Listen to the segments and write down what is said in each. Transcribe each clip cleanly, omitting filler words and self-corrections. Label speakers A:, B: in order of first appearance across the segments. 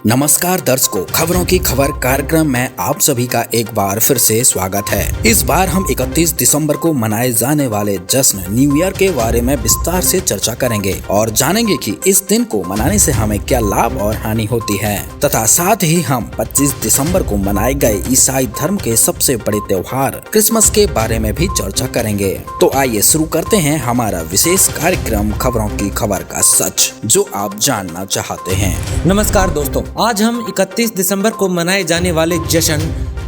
A: नमस्कार दर्शकों, खबरों की खबर कार्यक्रम में आप सभी का एक बार फिर से स्वागत है। इस बार हम 31 दिसंबर को मनाए जाने वाले जश्न न्यू ईयर के बारे में विस्तार से चर्चा करेंगे और जानेंगे कि इस दिन को मनाने से हमें क्या लाभ और हानि होती है, तथा साथ ही हम 25 दिसंबर को मनाए गए ईसाई धर्म के सबसे बड़े त्योहार क्रिसमस के बारे में भी चर्चा करेंगे। तो आइए शुरू करते हैं हमारा विशेष कार्यक्रम खबरों की खबर का सच, जो आप जानना चाहते हैं।
B: नमस्कार दोस्तों, आज हम 31 दिसंबर को मनाए जाने वाले जश्न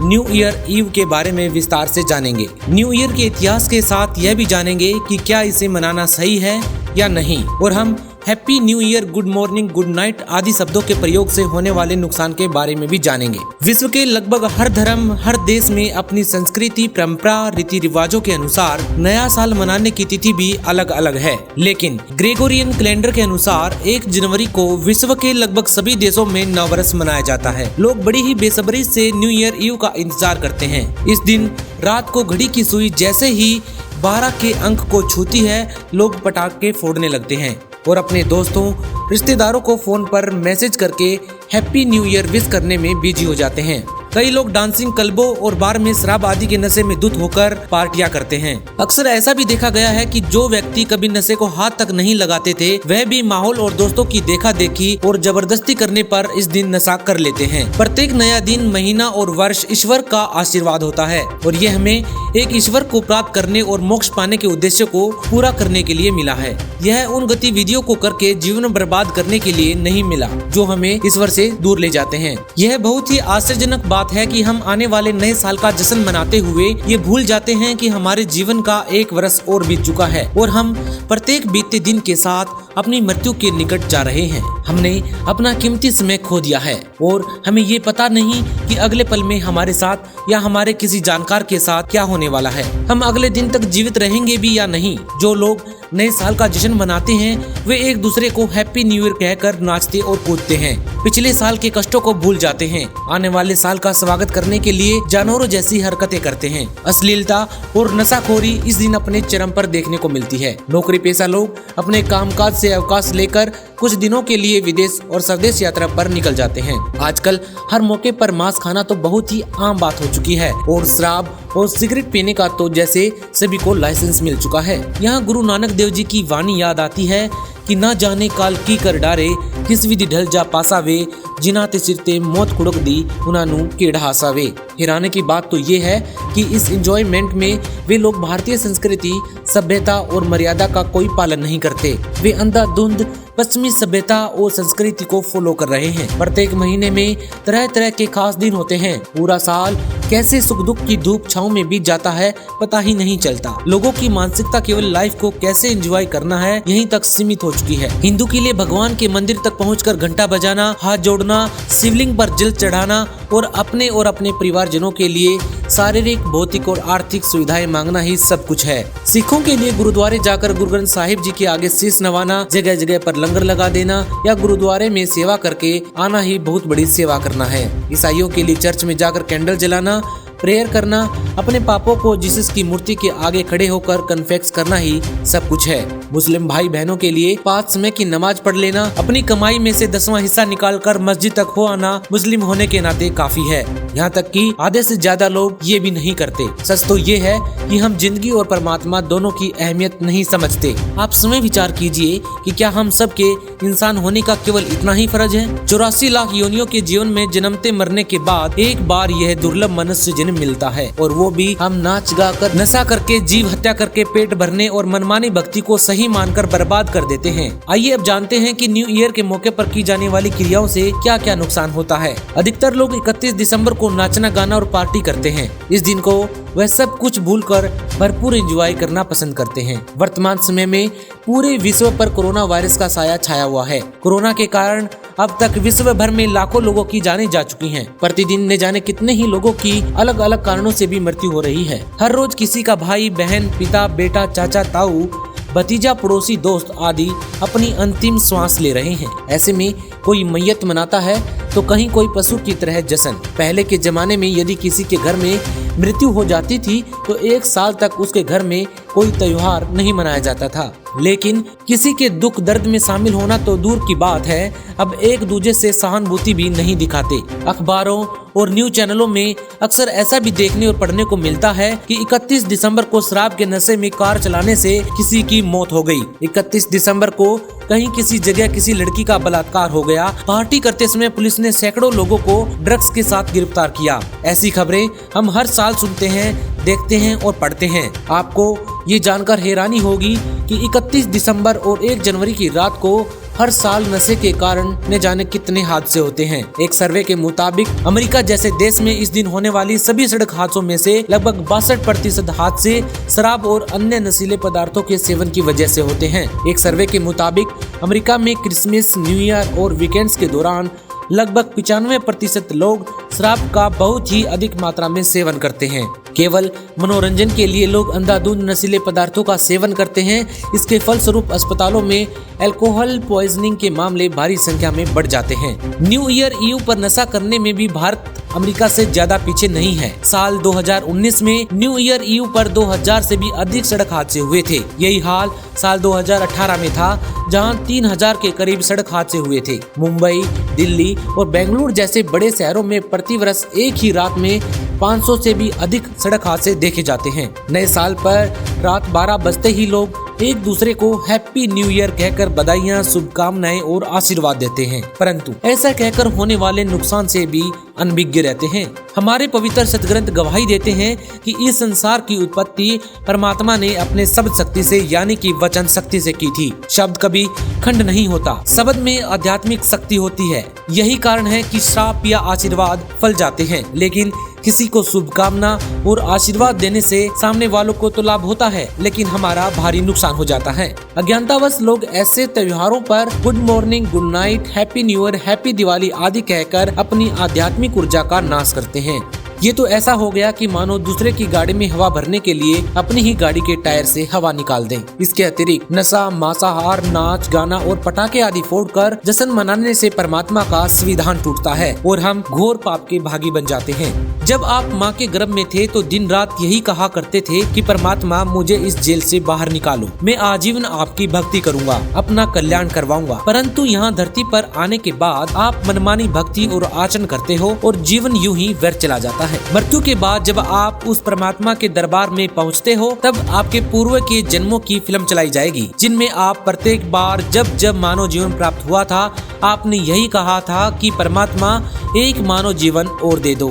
B: न्यू ईयर ईव के बारे में विस्तार से जानेंगे। न्यू ईयर के इतिहास के साथ यह भी जानेंगे कि क्या इसे मनाना सही है या नहीं, और हम happy new year, good morning, good night आदि शब्दों के प्रयोग से होने वाले नुकसान के बारे में भी जानेंगे। विश्व के लगभग हर धर्म, हर देश में अपनी संस्कृति, परंपरा, रीति रिवाजों के अनुसार नया साल मनाने की तिथि भी अलग अलग है। लेकिन ग्रेगोरियन कैलेंडर के अनुसार 1 जनवरी को विश्व के लगभग सभी देशों में नववर्ष मनाया जाता है। लोग बड़ी ही बेसब्री से न्यू ईयर ईव का इंतजार करते हैं। इस दिन रात को घड़ी की सुई जैसे ही 12 के अंक को छूती है, लोग पटाखे फोड़ने लगते हैं और अपने दोस्तों, रिश्तेदारों को फोन पर मैसेज करके हैप्पी न्यू ईयर विश करने में बिजी हो जाते हैं। कई लोग डांसिंग क्लबों और बार में शराब आदि के नशे में धुत होकर पार्टियां करते हैं। अक्सर ऐसा भी देखा गया है कि जो व्यक्ति कभी नशे को हाथ तक नहीं लगाते थे, वह भी माहौल और दोस्तों की देखा देखी और जबरदस्ती करने पर इस दिन नशा कर लेते हैं। प्रत्येक नया दिन, महीना और वर्ष ईश्वर का आशीर्वाद होता है और ये हमें एक ईश्वर को प्राप्त करने और मोक्ष पाने के उद्देश्य को पूरा करने के लिए मिला है। यह उन गतिविधियों को करके जीवन बर्बाद करने के लिए नहीं मिला जो हमें ईश्वर से दूर ले जाते हैं। यह बहुत ही आश्चर्यजनक बात है कि हम आने वाले नए साल का जश्न मनाते हुए ये भूल जाते हैं कि हमारे जीवन का 1 वर्ष और बीत चुका है और हम प्रत्येक बीतते दिन के साथ अपनी मृत्यु के निकट जा रहे हैं। हमने अपना कीमती समय खो दिया है और हमें ये पता नहीं कि अगले पल में हमारे साथ या हमारे किसी जानकार के साथ क्या होने वाला है। हम अगले दिन तक जीवित रहेंगे भी या नहीं। जो लोग नए साल का जश्न मनाते हैं, वे एक दूसरे को हैप्पी न्यू ईयर कहकर नाचते और कूदते हैं। पिछले साल के कष्टों को भूल जाते हैं। आने वाले साल का स्वागत करने के लिए जानवरों जैसी हरकतें करते हैं। अश्लीलता और नशाखोरी इस दिन अपने चरम पर देखने को मिलती है। नौकरी पेशा लोग अपने कामकाज से अवकाश लेकर कुछ दिनों के लिए विदेश और स्वदेश यात्रा पर निकल जाते हैं। आजकल हर मौके पर मांस खाना तो बहुत ही आम बात हो चुकी है और शराब और सिगरेट पीने का तो जैसे सभी को लाइसेंस मिल चुका है। यहाँ गुरु नानक देव जी की वाणी याद आती है कि ना जाने काल की कर डारे, किस विधि ढल जा पासावे, जिना ते सिर ते मौत कुड़क दी, उनानू केड़ा हासावे। हैरानी की बात तो ये है कि इस एंजॉयमेंट में वे लोग भारतीय संस्कृति, सभ्यता और मर्यादा का कोई पालन नहीं करते। वे अंधाधुंध पश्चिमी सभ्यता और संस्कृति को फॉलो कर रहे हैं। प्रत्येक महीने में तरह तरह के खास दिन होते हैं। पूरा साल कैसे सुख दुख की धूप छांव में बीत जाता है, पता ही नहीं चलता। लोगों की मानसिकता केवल लाइफ को कैसे एंजॉय करना है, यहीं तक सीमित हो चुकी है। हिंदू के लिए भगवान के मंदिर तक पहुंचकर घंटा बजाना, हाथ जोड़ना, शिवलिंग पर जल चढ़ाना और अपने परिवारजनों के लिए शारीरिक, भौतिक और आर्थिक सुविधाएं मांगना ही सब कुछ है। सिखों के लिए गुरुद्वारे जाकर गुरु ग्रंथ साहिब जी के आगे शीश नवाना, जगह जगह पर लंगर लगा देना या गुरुद्वारे में सेवा करके आना ही बहुत बड़ी सेवा करना है। ईसाइयों के लिए चर्च में जाकर कैंडल जलाना, प्रेयर करना, अपने पापों को जीसस की मूर्ति के आगे खड़े होकर कन्फेस करना ही सब कुछ है। मुस्लिम भाई बहनों के लिए 5 समय की नमाज पढ़ लेना, अपनी कमाई में से 10वां हिस्सा निकालकर मस्जिद तक हो आना मुस्लिम होने के नाते काफी है। यहाँ तक कि आधे से ज्यादा लोग ये भी नहीं करते। सच तो ये है कि हम जिंदगी और परमात्मा दोनों की अहमियत नहीं समझते। आप स्वयं विचार कीजिए कि क्या हम सब के इंसान होने का केवल इतना ही फर्ज है? 84 लाख योनियों के जीवन में जन्मते मरने के बाद एक बार यह दुर्लभ मनुष्य जन्म मिलता है, और वो भी हम नाच गा कर, नशा करके, जीव हत्या करके पेट भरने और मनमानी भक्ति को सही मानकर बर्बाद कर देते हैं। आइए अब जानते हैं कि न्यू ईयर के मौके पर की जाने वाली क्रियाओं से क्या क्या नुकसान होता है। अधिकतर लोग 31 दिसंबर को नाचना, गाना और पार्टी करते हैं। इस दिन को वह सब कुछ भूलकर भरपूर एंजॉय करना पसंद करते हैं। वर्तमान समय में पूरे विश्व पर कोरोना वायरस का साया छाया हुआ है। कोरोना के कारण अब तक विश्व भर में लाखों लोगों की जानें जा चुकी हैं। प्रतिदिन न जाने कितने ही लोगों की अलग अलग कारणों से भी मृत्यु हो रही है। हर रोज किसी का भाई, बहन, पिता, बेटा, चाचा, ताऊ, भतीजा, पड़ोसी, दोस्त आदि अपनी अंतिम श्वास ले रहे हैं। ऐसे में कोई मैयत मनाता है तो कहीं कोई पशु की तरह जश्न। पहले के जमाने में यदि किसी के घर में मृत्यु हो जाती थी तो 1 साल तक उसके घर में कोई त्योहार नहीं मनाया जाता था। लेकिन किसी के दुख दर्द में शामिल होना तो दूर की बात है, अब एक दूसरे से सहानुभूति भी नहीं दिखाते। अखबारों और न्यूज चैनलों में अक्सर ऐसा भी देखने और पढ़ने को मिलता है कि 31 दिसंबर को शराब के नशे में कार चलाने से किसी की मौत हो गई। 31 दिसंबर को कहीं किसी जगह किसी लड़की का बलात्कार हो गया। पार्टी करते समय पुलिस ने सैकड़ों लोगों को ड्रग्स के साथ गिरफ्तार किया। ऐसी खबरें हम हर साल सुनते हैं, देखते हैं और पढ़ते हैं। आपको ये जानकर हैरानी होगी कि 31 दिसंबर और 1 जनवरी की रात को हर साल नशे के कारण न जाने कितने हादसे होते हैं। एक सर्वे के मुताबिक अमेरिका जैसे देश में इस दिन होने वाली सभी सड़क हादसों में से लगभग 62% हादसे शराब और अन्य नशीले पदार्थों के सेवन की वजह से होते हैं। एक सर्वे के मुताबिक अमेरिका में क्रिसमस, न्यू ईयर और वीकेंड्स के दौरान लगभग 95% लोग शराब का बहुत ही अधिक मात्रा में सेवन करते हैं। केवल मनोरंजन के लिए लोग अंधाधुंध नशीले पदार्थों का सेवन करते हैं। इसके फलस्वरूप अस्पतालों में अल्कोहल पॉइजनिंग के मामले भारी संख्या में बढ़ जाते हैं। न्यू ईयर ईव पर नशा करने में भी भारत अमेरिका से ज्यादा पीछे नहीं है। साल 2019 में न्यू ईयर ईव पर 2000 से भी अधिक सड़क हादसे हुए थे। यही हाल साल 2018 में था, जहां 3000 के करीब सड़क हादसे हुए थे। मुंबई, दिल्ली और बेंगलुरु जैसे बड़े शहरों में प्रतिवर्ष एक ही रात में 500 से भी अधिक सड़क हादसे देखे जाते हैं। नए साल पर रात 12 बजते ही लोग एक दूसरे को हैप्पी न्यू ईयर कहकर बधाइयां, शुभकामनाएं और आशीर्वाद देते हैं, परंतु ऐसा कहकर होने वाले नुकसान से भी अनभिज्ञ रहते हैं। हमारे पवित्र सदग्रंथ गवाही देते हैं कि इस संसार की उत्पत्ति परमात्मा ने अपने शब्द शक्ति से यानी कि वचन शक्ति से की थी। शब्द कभी खंड नहीं होता, शब्द में आध्यात्मिक शक्ति होती है। यही कारण है कि श्राप या आशीर्वाद फल जाते हैं, लेकिन किसी को शुभकामना और आशीर्वाद देने से सामने वालों को तो लाभ होता है, लेकिन हमारा भारी नुकसान हो जाता है। अज्ञानतावश लोग ऐसे त्योहारों पर good morning, good night, happy new year, happy Diwali आदि कहकर अपनी आध्यात्मिक ऊर्जा का नाश करते हैं। ये तो ऐसा हो गया कि मानो दूसरे की गाड़ी में हवा भरने के लिए अपनी ही गाड़ी के टायर से हवा निकाल दें। इसके अतिरिक्त नशा, मांसाहार, नाच, गाना और पटाखे आदि फोड़कर जश्न मनाने से परमात्मा का संविधान टूटता है और हम घोर पाप के भागी बन जाते हैं। जब आप माँ के गर्भ में थे तो दिन रात यही कहा करते थे कि परमात्मा मुझे इस जेल से बाहर निकालो, मैं आजीवन आपकी भक्ति करूंगा, अपना कल्याण करवाऊंगा। परंतु यहाँ धरती पर आने के बाद आप मनमानी भक्ति और आचरण करते हो और जीवन यूं ही व्यर्थ चला जाता है। मृत्यु के बाद जब आप उस परमात्मा के दरबार में पहुँचते हो, तब आपके पूर्व के जन्मों की फिल्म चलाई जाएगी, जिनमें आप प्रत्येक बार जब जब मानव जीवन प्राप्त हुआ था, आपने यही कहा था कि परमात्मा एक मानव जीवन और दे दो,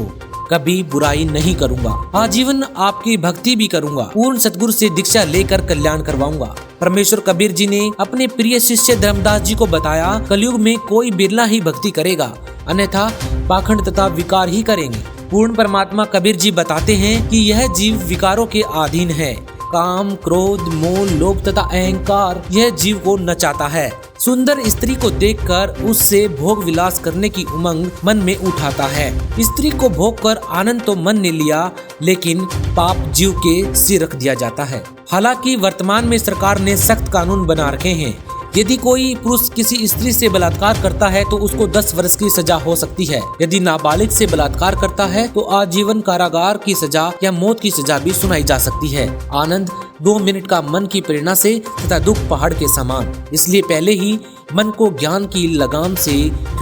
B: कभी बुराई नहीं करूंगा, आजीवन आपकी भक्ति भी करूंगा, पूर्ण सतगुरु से दीक्षा लेकर कल्याण करवाऊंगा। परमेश्वर कबीर जी ने अपने प्रिय शिष्य धर्मदास जी को बताया, कलयुग में कोई बिरला ही भक्ति करेगा, अन्यथा पाखंड तथा विकार ही करेंगे। पूर्ण परमात्मा कबीर जी बताते हैं कि यह जीव विकारों के अधीन है। काम, क्रोध, मोह, लोभ तथा अहंकार यह जीव को नचाता है। सुंदर स्त्री को देखकर उससे भोग विलास करने की उमंग मन में उठाता है। स्त्री को भोग कर आनंद तो मन ने लिया, लेकिन पाप जीव के सिर रख दिया जाता है। हालांकि वर्तमान में सरकार ने सख्त कानून बना रखे हैं। यदि कोई पुरुष किसी स्त्री से बलात्कार करता है तो उसको 10 वर्ष की सजा हो सकती है। यदि नाबालिग से बलात्कार करता है तो आजीवन कारागार की सजा या मौत की सजा भी सुनाई जा सकती है। आनंद 2 मिनट का मन की प्रेरणा से तथा दुख पहाड़ के समान, इसलिए पहले ही मन को ज्ञान की लगाम से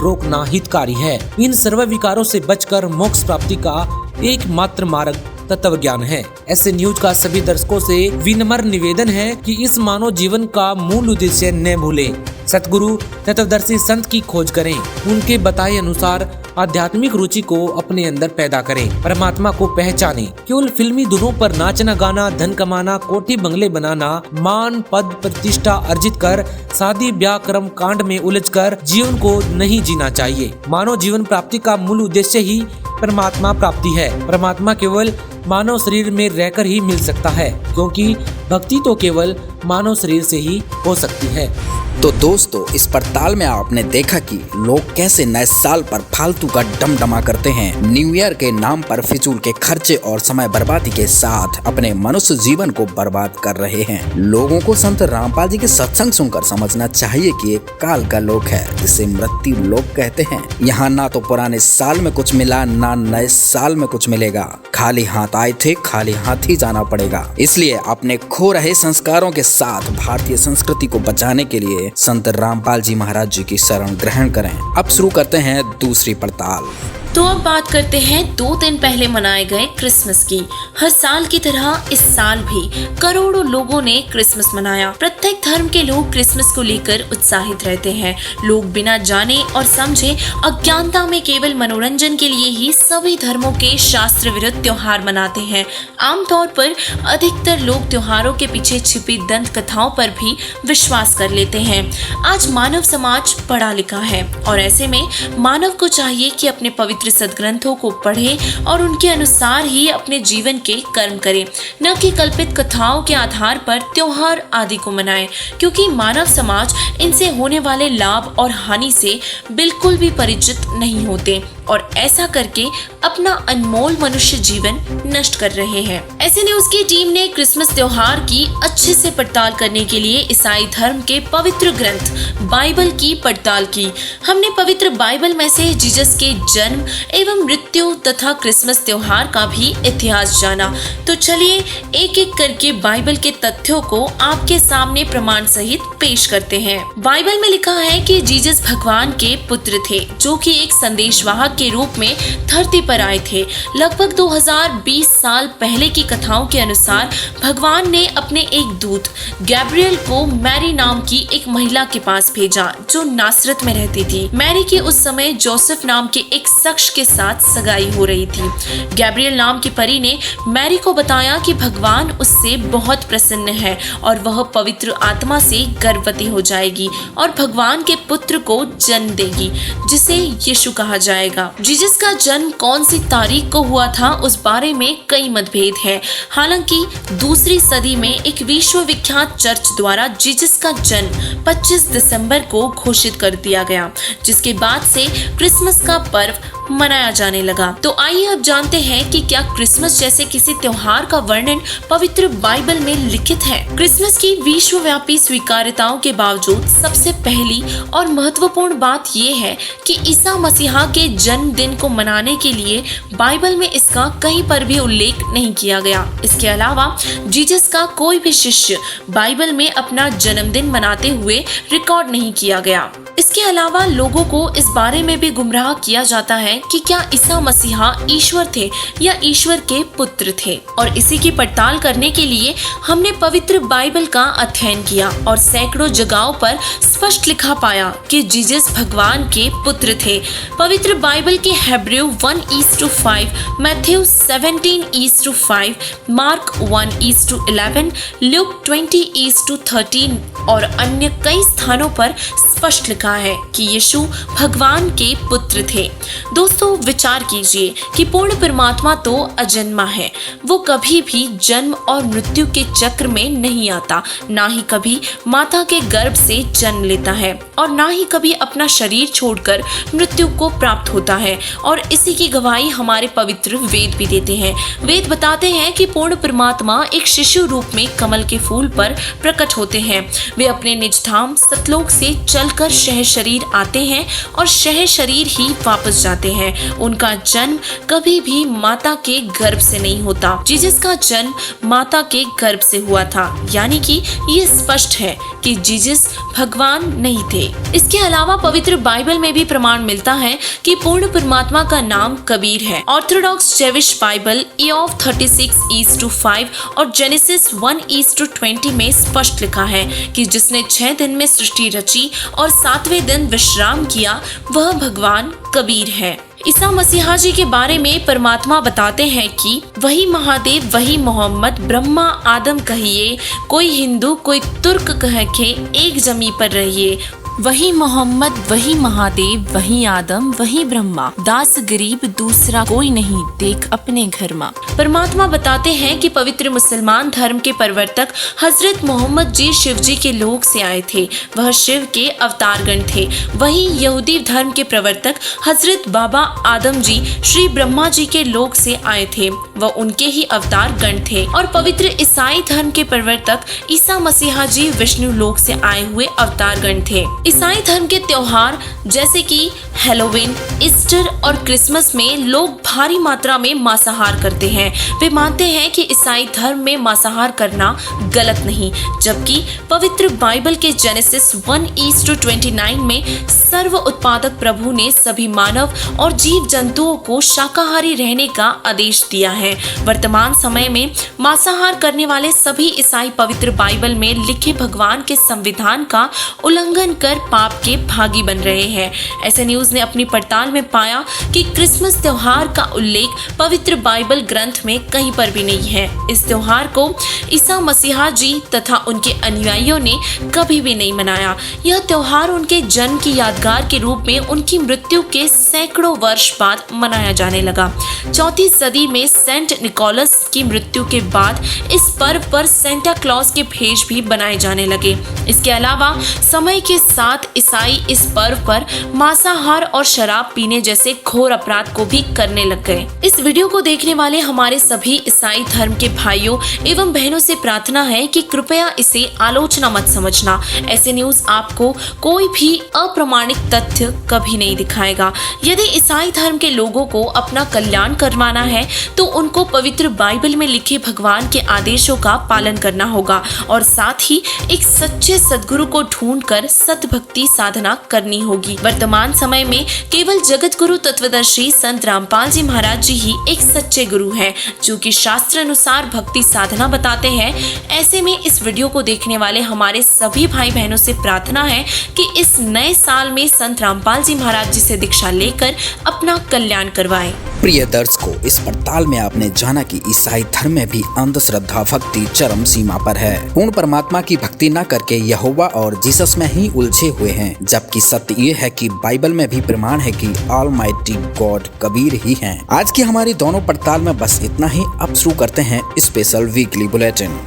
B: रोकना हितकारी है। इन सर्व विकारों से बचकर मोक्ष प्राप्ति का एकमात्र मार्ग तत्व ज्ञान है। ऐसे न्यूज का सभी दर्शकों से विनम्र निवेदन है कि इस मानव जीवन का मूल उद्देश्य न भूलें। सतगुरु तत्वदर्शी संत की खोज करें, उनके बताए अनुसार आध्यात्मिक रुचि को अपने अंदर पैदा करें, परमात्मा को पहचानें। केवल फिल्मी धुनों पर नाचना गाना, धन कमाना, कोठी बंगले बनाना, मान पद प्रतिष्ठा अर्जित कर शादी ब्याह कर्म कांड में उलझकर जीवन को नहीं जीना चाहिए। मानव जीवन प्राप्ति का मूल उद्देश्य ही परमात्मा प्राप्ति है। परमात्मा केवल मानव शरीर में रहकर ही मिल सकता है, क्योंकि भक्ति तो केवल मानव शरीर से ही हो सकती है।
A: तो दोस्तों, इस पड़ताल में आपने देखा कि लोग कैसे नए साल पर फालतू का डमडमा करते हैं। न्यू ईयर के नाम पर फिजूल के खर्चे और समय बर्बादी के साथ अपने मनुष्य जीवन को बर्बाद कर रहे हैं। लोगों को संत रामपाल जी के सत्संग सुनकर समझना चाहिए कि एक काल का लोक है जिसे मृत्यु लोक कहते हैं। यहाँ ना तो पुराने साल में कुछ मिला, ना नए साल में कुछ मिलेगा। खाली हाथ आए थे, खाली हाथ ही जाना पड़ेगा। इसलिए अपने खो रहे संस्कारों के साथ भारतीय संस्कृति को बचाने के लिए संत रामपाल जी महाराज जी की शरण ग्रहण करें। अब शुरू करते हैं दूसरी पड़ताल।
C: तो अब बात करते हैं 2 दिन पहले मनाए गए क्रिसमस की। हर साल की तरह इस साल भी करोड़ों लोगों ने क्रिसमस मनाया। प्रत्येक धर्म के लोग क्रिसमस को लेकर उत्साहित रहते हैं। लोग बिना जाने और समझे अज्ञानता में केवल मनोरंजन के लिए ही सभी धर्मों के शास्त्र विरुद्ध त्योहार मनाते हैं। आमतौर पर अधिकतर लोग त्योहारों के पीछे छिपी दंत कथाओं पर भी विश्वास कर लेते हैं। आज मानव समाज पढ़ा लिखा है और ऐसे में मानव को चाहिए कि अपने पवित्र सदग्रंथों को पढ़े और उनके अनुसार ही अपने जीवन के कर्म करें, न कि कल्पित कथाओं के आधार पर त्योहार आदि को मनाएं, क्योंकि मानव समाज इनसे होने वाले लाभ और हानि से बिल्कुल भी परिचित नहीं होते और ऐसा करके अपना अनमोल मनुष्य जीवन नष्ट कर रहे हैं। ऐसे न्यूज की टीम ने क्रिसमस त्योहार की अच्छे से पड़ताल करने के लिए ईसाई धर्म के पवित्र ग्रंथ बाइबल की पड़ताल की। हमने पवित्र बाइबल में से जीसस के जन्म एवं मृत्यु तथा क्रिसमस त्योहार का भी इतिहास जाना। तो चलिए एक एक करके बाइबल के तथ्यों को आपके सामने प्रमाण सहित पेश करते हैं। बाइबल में लिखा है कि जीसस भगवान के पुत्र थे, जो कि एक संदेशवाहक के रूप में धरती पर आए थे। लगभग 2020 साल पहले की कथाओं के अनुसार भगवान ने अपने एक दूत गैब्रियल को मैरी नाम की एक महिला के पास भेजा, जो नासरत में रहती थी। मैरी की उस समय जोसेफ नाम के एक शख्स के साथ सगाई हो रही थी। गैब्रियल नाम की परी ने मैरी को बताया कि भगवान उससे बहुत प्रसन्न है और वह पवित्र आत्मा से गर्भवती हो जाएगी और भगवान के पुत्र को जन्म देगी, जिसे यीशु कहा जाएगा। जीसस का जन्म कौन सी तारीख को हुआ था, उस बारे में कई मतभेद है। हालांकि दूसरी सदी में एक विश्वविख्यात चर्च द्वारा जीसस का जन्म 25 दिसंबर को घोषित कर दिया गया, जिसके बाद से क्रिसमस का पर्व मनाया जाने लगा। तो आइए अब जानते हैं कि क्या क्रिसमस जैसे किसी त्योहार का वर्णन पवित्र बाइबल में लिखित है। क्रिसमस की विश्वव्यापी स्वीकार्यताओं के बावजूद सबसे पहली और महत्वपूर्ण बात यह है कि ईसा मसीहा के जन्मदिन को मनाने के लिए बाइबल में इसका कहीं पर भी उल्लेख नहीं किया गया। इसके अलावा जीसस का कोई भी शिष्य बाइबल में अपना जन्मदिन मनाते हुए रिकॉर्ड नहीं किया गया। इसके अलावा लोगों को इस बारे में भी गुमराह किया जाता है कि क्या ईसा मसीहा ईश्वर थे या ईश्वर के पुत्र थे। और इसी की पड़ताल करने के लिए हमने पवित्र बाइबल का अध्ययन किया और सैकड़ों जगहों पर स्पष्ट लिखा पाया कि जीसस भगवान के पुत्र थे। पवित्र बाइबल के हेब्रू 1:5, मैथ्यू 17:5, मार्क 1:11, ल्यूक 20:13 और अन्य कई स्थानों पर स्पष्ट लिखा है कि यीशु भगवान के पुत्र थे। दोस्तों, विचार कीजिए कि पूर्ण परमात्मा तो अजन्मा है। वो कभी भी जन्म और मृत्यु के चक्र में नहीं आता, ना ही कभी माता के गर्भ से जन्म लेता है और ना ही कभी अपना शरीर छोड़कर मृत्यु को प्राप्त होता है। और इसी की गवाही हमारे पवित्र वेद भी देते हैं। वेद बताते हैं कि पूर्ण परमात्मा एक शिशु रूप में कमल के फूल पर प्रकट होते हैं। वे अपने निज धाम सतलोक से चलकर शह शरीर आते हैं और शह शरीर ही वापस जाते हैं। उनका जन्म कभी भी माता के गर्भ से नहीं होता। जीसस का जन्म माता के गर्भ से हुआ था, यानी कि ये स्पष्ट है कि जीसस भगवान नहीं थे। इसके अलावा पवित्र बाइबल में भी प्रमाण मिलता है कि पूर्ण परमात्मा का नाम कबीर है। ऑर्थोडॉक्स जेविश बाइबल ईओव 36:5 और जेनेसिस 1:20 में स्पष्ट लिखा है कि जिसने 6 दिन में सृष्टि रची और 7वें दिन विश्राम किया, वह भगवान कबीर है। ईसा मसीहा जी के बारे में परमात्मा बताते हैं कि वही महादेव, वही मोहम्मद, ब्रह्मा आदम कहिए, कोई हिंदू कोई तुर्क कह के एक जमी पर रहिए। वही मोहम्मद, वही महादेव, वही आदम, वही ब्रह्मा, दास गरीब दूसरा कोई नहीं, देख अपने घर माँ। परमात्मा बताते हैं कि पवित्र मुसलमान धर्म के प्रवर्तक हजरत मोहम्मद जी शिव जी के लोक से आए थे। वह शिव के अवतारगण थे। वही यहूदी धर्म के प्रवर्तक हजरत बाबा आदम जी श्री ब्रह्मा जी के लोक से आए थे। वह उनके ही अवतार गण थे। और पवित्र ईसाई धर्म के प्रवर्तक ईसा मसीहा जी विष्णु लोक से आए हुए अवतार गण थे। ईसाई धर्म के त्योहार जैसे कि हैलोवीन, ईस्टर और क्रिसमस में लोग भारी मात्रा में मांसाहार करते हैं। वे मानते हैं कि ईसाई धर्म में मांसाहार करना गलत नहीं, जबकि पवित्र बाइबल के जेनेसिस 1:29 में सर्व उत्पादक प्रभु ने सभी मानव और जीव जंतुओं को शाकाहारी रहने का आदेश दिया है। वर्तमान समय में मांसाहार करने वाले सभी ईसाई पवित्र बाइबल में लिखे भगवान के संविधान का उल्लंघन कर पाप के भागी बन रहे हैं। ऐसे न्यूज ने अपनी पड़ताल में पाया कि क्रिसमस त्योहार का उल्लेख पवित्र बाइबल ग्रंथ में कहीं पर भी नहीं है। इस त्योहार को ईसा मसीहा जी तथा उनके अनुयायियों ने कभी भी नहीं मनाया। यह त्योहार उनके जन्म की यादगार के रूप में उनकी मृत्यु के सैकड़ों वर्ष बाद मनाया जाने लगा। 4वीं सदी में सेंट निकोलस की मृत्यु के बाद इस पर्व पर सेंटा क्लॉज के भेष भी बनाए जाने लगे। इसके अलावा समय के साथ ईसाई इस पर्व पर मांसाहार और शराब पीने जैसे घोर अपराध को भी करने लग गए। इस वीडियो को देखने वाले हमारे सभी ईसाई धर्म के भाइयों एवं बहनों से प्रार्थना है कि कृपया इसे आलोचना मत समझना। ऐसे न्यूज आपको कोई भी अप्रमाणिक तथ्य कभी नहीं दिखाएगा। यदि ईसाई धर्म के लोगों को अपना कल्याण करवाना है तो उनको पवित्र बाइबल में लिखे भगवान के आदेशों का पालन करना होगा और साथ ही एक सच्चे सद्गुरु को ढूंढकर सतभक्ति साधना करनी होगी। वर्तमान समय में केवल जगत गुरु तत्वदर्शी संत रामपाल जी महाराज जी ही एक सच्चे गुरु हैं, जो कि शास्त्र अनुसार भक्ति साधना बताते हैं। ऐसे में इस वीडियो को देखने वाले हमारे सभी भाई बहनों से प्रार्थना है कि इस नए साल में संत रामपाल जी महाराज जी से दीक्षा लेकर अपना कल्याण करवाएं।
A: प्रिय दर्शकों, इस पड़ताल में आपने जाना कि ईसाई धर्म में भी अंधश्रद्धा भक्ति चरम सीमा पर है। पूर्ण परमात्मा की भक्ति न करके यहोवा और जीसस में ही उलझे हुए हैं, जबकि सत्य ये है कि बाइबल में भी प्रमाण है कि ऑलमाइटी गॉड कबीर ही हैं। आज की हमारी दोनों पड़ताल में बस इतना ही। अब शुरू करते हैं स्पेशल वीकली बुलेटिन।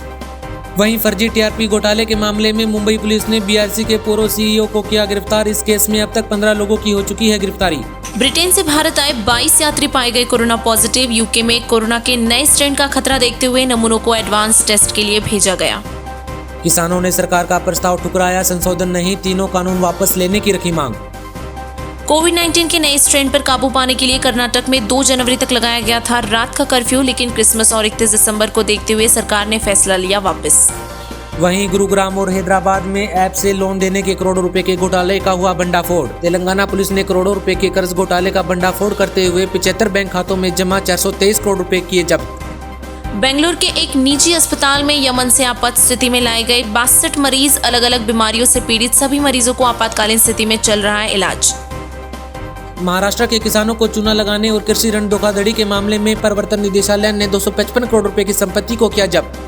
B: वहीं फर्जी टीआरपी घोटाले के मामले में मुंबई पुलिस ने बीआरसी के पूर्व सीईओ को किया गिरफ्तार। इस केस में अब तक 15 लोगों की हो चुकी है गिरफ्तारी।
C: ब्रिटेन से भारत आए 22 यात्री पाए गए कोरोना पॉजिटिव। यूके में कोरोना के नए स्ट्रेन का खतरा देखते हुए नमूनों को एडवांस टेस्ट के लिए भेजा गया।
B: किसानों ने सरकार का प्रस्ताव ठुकराया, संशोधन नहीं, तीनों कानून वापस लेने की रखी मांग।
C: कोविड-19 के नए स्ट्रेन पर काबू पाने के लिए कर्नाटक में 2 जनवरी तक लगाया गया था रात का कर्फ्यू, लेकिन क्रिसमस और 31 दिसंबर को देखते हुए सरकार ने फैसला लिया वापस।
B: वहीं गुरुग्राम और हैदराबाद में ऐप से लोन देने के करोड़ों रुपए के घोटाले का हुआ भंडाफोड़। तेलंगाना पुलिस ने करोड़ों रुपए के कर्ज घोटाले का भंडाफोड़ करते हुए 75 बैंक खातों में जमा 423 करोड़ रुपए किए जब्त।
C: बेंगलुरु के एक निजी अस्पताल में यमन से आपात स्थिति में लाए गए 62 मरीज। अलग अलग बीमारियों से पीड़ित सभी मरीजों को आपातकालीन स्थिति में चल रहा है इलाज।
B: महाराष्ट्र के किसानों को चूना लगाने और कृषि ऋण धोखाधड़ी के मामले में प्रवर्तन निदेशालय ने 255 करोड़ रुपए की संपत्ति को किया जब्त।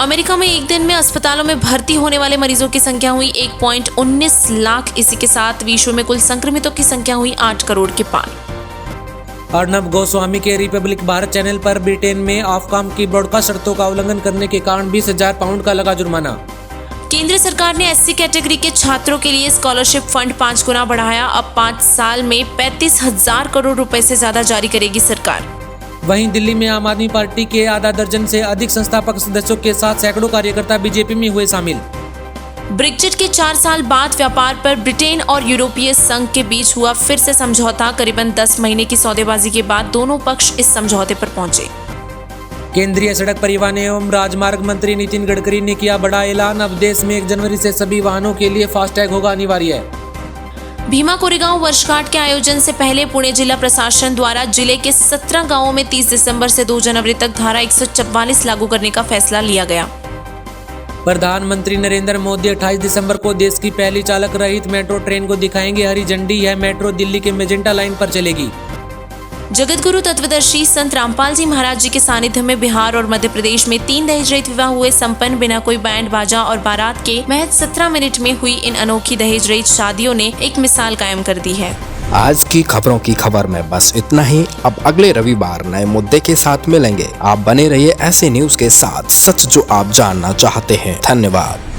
C: अमेरिका में एक दिन में अस्पतालों में भर्ती होने वाले मरीजों की संख्या हुई 1.19 लाख। इसी के साथ विश्व में कुल संक्रमितों की संख्या हुई 8 करोड़ के पार।
B: अर्नब गोस्वामी के रिपब्लिक भारत चैनल पर ब्रिटेन में ऑफकॉम की ब्रॉडकास्ट शर्तों का उल्लंघन करने के कारण 20,000 पाउंड का लगा जुर्माना।
C: केंद्र सरकार ने एससी कैटेगरी के छात्रों के लिए स्कॉलरशिप फंड 5 गुना बढ़ाया। अब 5 साल में 35,000 करोड़ रुपए से ज्यादा जारी करेगी सरकार।
B: वहीं दिल्ली में आम आदमी पार्टी के आधा दर्जन से अधिक संस्थापक सदस्यों के साथ सैकड़ों कार्यकर्ता बीजेपी में हुए शामिल।
C: ब्रेक्जिट के 4 साल बाद व्यापार पर ब्रिटेन और यूरोपीय संघ के बीच हुआ फिर से समझौता। करीबन 10 महीने की सौदेबाजी के बाद दोनों पक्ष इस समझौते पर पहुंचे।
B: केंद्रीय सड़क परिवहन एवं राजमार्ग मंत्री नितिन गडकरी ने किया बड़ा ऐलान। अब देश में 1 जनवरी से सभी वाहनों के लिए फास्टैग होगा अनिवार्य।
C: भीमा कोरेगांव वर्षगांठ के आयोजन से पहले पुणे जिला प्रशासन द्वारा जिले के 17 गांवों में 30 दिसंबर से 2 जनवरी तक धारा 144 लागू करने का फैसला लिया गया।
B: प्रधानमंत्री नरेंद्र मोदी 28 दिसंबर को देश की पहली चालक रहित मेट्रो ट्रेन को दिखाएंगे हरी झंडी। यह मेट्रो दिल्ली के मेजेंटा लाइन पर चलेगी।
C: जगत गुरु तत्वदर्शी संत रामपाल जी महाराज जी के सानिध्य में बिहार और मध्य प्रदेश में 3 दहेज रहित विवाह हुए संपन्न बिना कोई बैंड बाजा और बारात के महज 17 मिनट में हुई इन अनोखी दहेज रहित शादियों ने एक मिसाल कायम कर दी है।
A: आज की खबरों की खबर में बस इतना ही। अब अगले रविवार नए मुद्दे के साथ मिलेंगे। आप बने रहिए ऐसे न्यूज के साथ, सच जो आप जानना चाहते हैं। धन्यवाद।